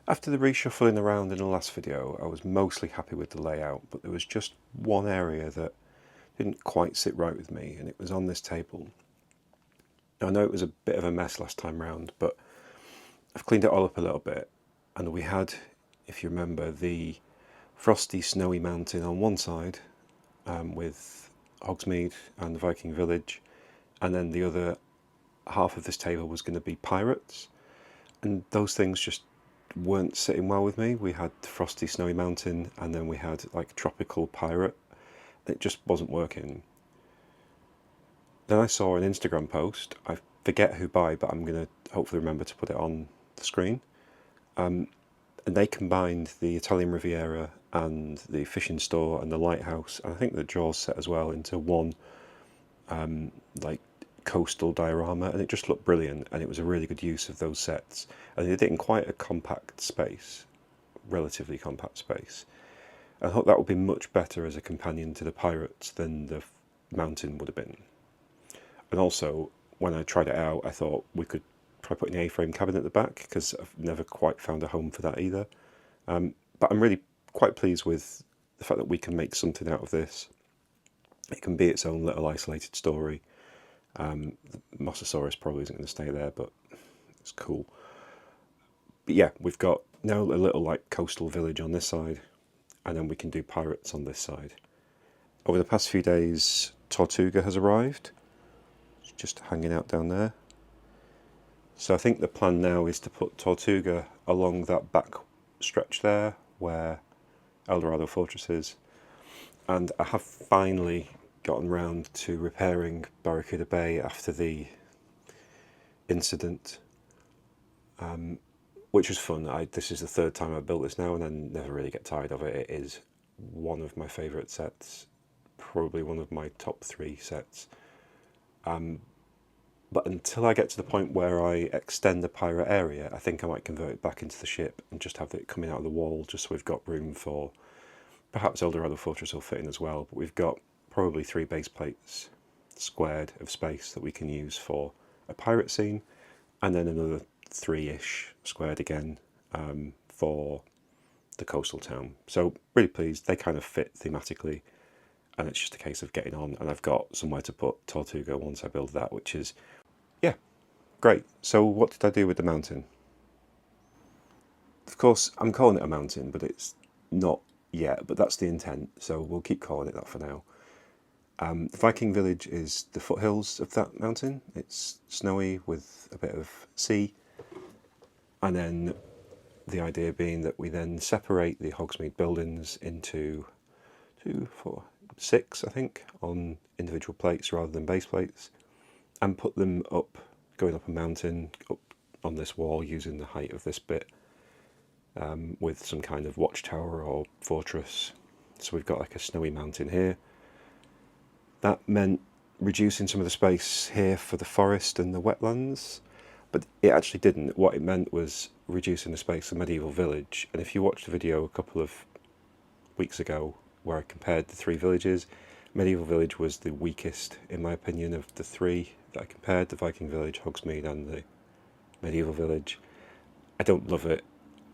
After the reshuffling around in the last video, I was mostly happy with the layout, but there was just one area that didn't quite sit right with me, and it was on this table. Now, I know it was a bit of a mess last time round, but I've cleaned it all up a little bit, and we had, if you remember, the frosty, snowy mountain on one side, with Hogsmeade and the Viking village, and then the other half of this table was going to be pirates, and those things just weren't sitting well with me. We had frosty, snowy mountain, and then we had like tropical pirate. It just wasn't working. Then I saw an Instagram post. I forget who by, but I'm going to hopefully remember to put it on the screen. And they combined the Italian Riviera and the fishing store and the lighthouse, and I think the Jaws set as well, into one like coastal diorama, and it just looked brilliant. And it was a really good use of those sets, and they did it in quite a compact space, relatively compact space. I thought that would be much better as a companion to the pirates than the mountain would have been. And also, when I tried it out, I thought we could try putting the A-frame cabinet at the back, because I've never quite found a home for that either. But I'm really quite pleased with the fact that we can make something out of this. It can be its own little isolated story. The Mosasaurus probably isn't going to stay there, but it's cool. But yeah, we've got now a little like coastal village on this side, and then we can do pirates on this side. Over the past few days, Tortuga has arrived. It's just hanging out down there. So I think the plan now is to put Tortuga along that back stretch there where Eldorado Fortress is. And I have finally gotten round to repairing Barracuda Bay after the incident, which was fun. This is the third time I've built this now, and I never really get tired of it. It is one of my favourite sets, probably one of my top 3 sets. But until I get to the point where I extend the pirate area, I think I might convert it back into the ship and just have it coming out of the wall, just so we've got room for, perhaps Eldorado Fortress will fit in as well, but we've got probably 3 base plates squared of space that we can use for a pirate scene, and then another 3-ish squared again for the coastal town. So really pleased, they kind of fit thematically, and it's just a case of getting on, and I've got somewhere to put Tortuga once I build that, which is, yeah, great. So what did I do with the mountain? Of course, I'm calling it a mountain, but it's not yet, but that's the intent, so we'll keep calling it that for now. The Viking village is the foothills of that mountain. It's snowy with a bit of sea, and then the idea being that we then separate the Hogsmeade buildings into 2, 4, 6, I think, on individual plates rather than base plates, and put them up, going up a mountain, up on this wall using the height of this bit, with some kind of watchtower or fortress. So we've got like a snowy mountain here. That meant reducing some of the space here for the forest and the wetlands, but it actually didn't. What it meant was reducing the space for Medieval Village. And if you watched the video a couple of weeks ago where I compared the 3 villages, Medieval Village was the weakest, in my opinion, of the 3 that I compared: the Viking Village, Hogsmeade, and the Medieval Village. I don't love it.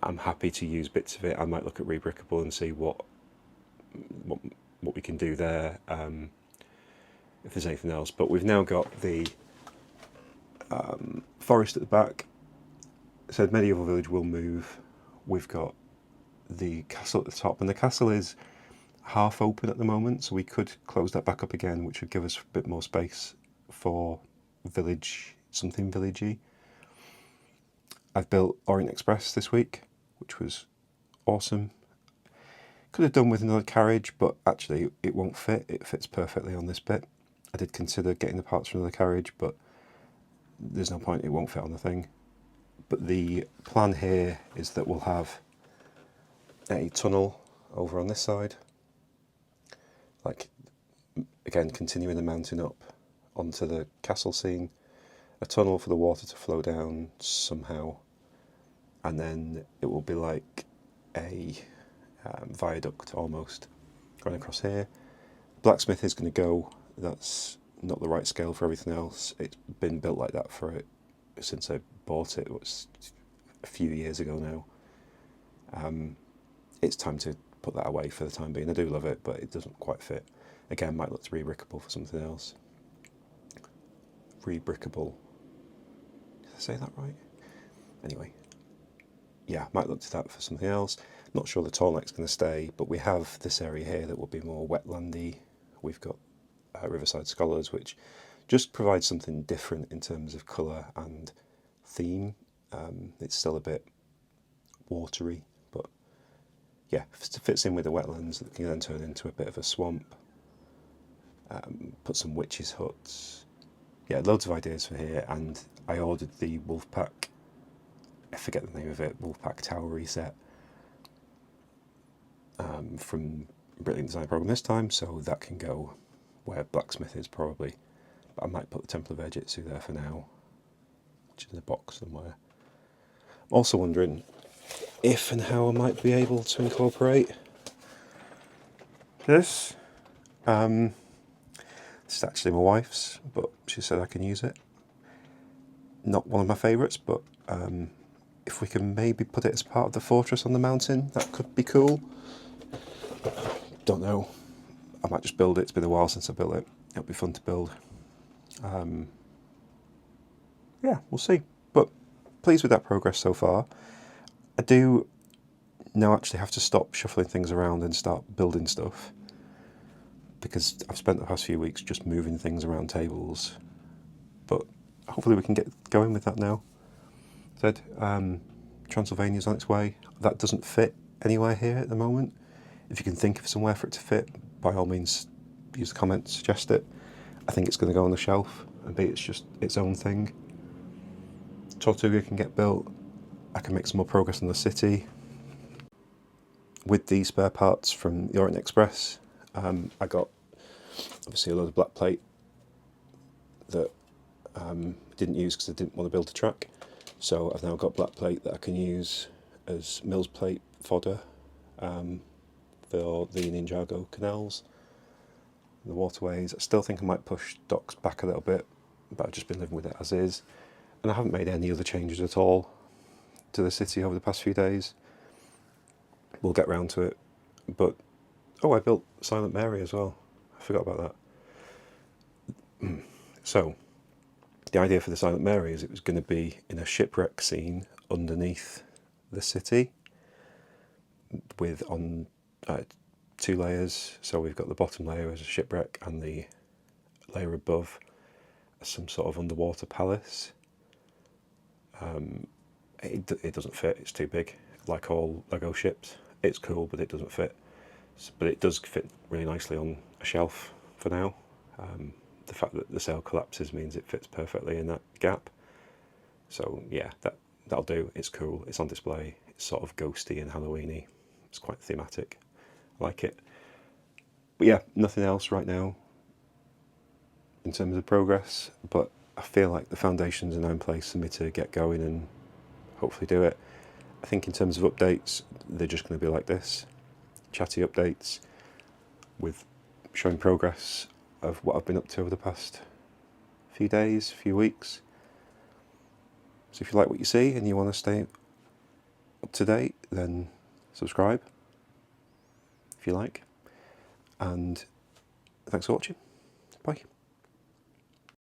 I'm happy to use bits of it. I might look at Rebrickable and see what we can do there, if there's anything else. But we've now got the forest at the back. So Medieval Village will move. We've got the castle at the top, and the castle is half open at the moment, so we could close that back up again, which would give us a bit more space for village, something villagey. I've built Orient Express this week, which was awesome. Could have done with another carriage, but actually it won't fit. It fits perfectly on this bit. I did consider getting the parts from another carriage, but there's no point, it won't fit on the thing. But the plan here is that we'll have a tunnel over on this side, like, again, continuing the mountain up onto the castle scene, a tunnel for the water to flow down somehow, and then it will be like a viaduct almost going across here. Blacksmith is going to go. That's not the right scale for everything else. It's been built like that for it since I bought it. It was a few years ago now. It's time to put that away for the time being. I do love it, but it doesn't quite fit. Again, might look re-brickable for something else. Re-brickable. Did I say that right? Anyway, yeah, might look to that for something else. Not sure the tall neck's going to stay, but we have this area here that will be more wetlandy. We've got Riverside Scholars, which just provides something different in terms of colour and theme. It's still a bit watery, but yeah, it fits in with the wetlands that can then turn into a bit of a swamp. Put some witches' huts. Yeah, loads of ideas for here, and I ordered the Wolfpack, I forget the name of it, Wolfpack Tower Reset from Brilliant Design Program this time, so that can go where Blacksmith is probably. But I might put the Temple of Ejitsu there for now, which is in a box somewhere. I'm also wondering if and how I might be able to incorporate this. This is actually my wife's, but she said I can use it. Not one of my favourites, but if we can maybe put it as part of the fortress on the mountain, that could be cool. Don't know. I might just build it. It's been a while since I built it. It'll be fun to build. Yeah, we'll see. But pleased with that progress so far. I do now actually have to stop shuffling things around and start building stuff, because I've spent the past few weeks just moving things around tables. But hopefully we can get going with that now. Said Transylvania's on its way. That doesn't fit anywhere here at the moment. If you can think of somewhere for it to fit, by all means use the comments, suggest it. I think it's going to go on the shelf and be it's just its own thing. Tortuga can get built. I can make some more progress in the city. With the spare parts from the Orient Express, I got obviously a load of black plate that didn't use because I didn't want to build a track. So I've now got black plate that I can use as Mills plate fodder for the Ninjago canals, the waterways. I still think I might push docks back a little bit, but I've just been living with it as is. And I haven't made any other changes at all to the city over the past few days. We'll get round to it. But, oh, I built Silent Mary as well. I forgot about that. So, the idea for the Silent Mary is it was going to be in a shipwreck scene underneath the city with on 2 layers. So we've got the bottom layer as a shipwreck and the layer above as some sort of underwater palace. It doesn't fit, it's too big. Like all Lego ships, it's cool, but it doesn't fit. But it does fit really nicely on a shelf for now. The fact that the sail collapses means it fits perfectly in that gap. So yeah, that'll do. It's cool, it's on display, it's sort of ghosty and Halloweeny. It's quite thematic. I like it. But yeah, nothing else right now in terms of progress, but I feel like the foundations are now in place for me to get going and hopefully do it. I think in terms of updates, they're just going to be like this, chatty updates with showing progress of what I've been up to over the past few days, few weeks. So if you like what you see and you want to stay up to date, then subscribe if you like. And thanks for watching. Bye.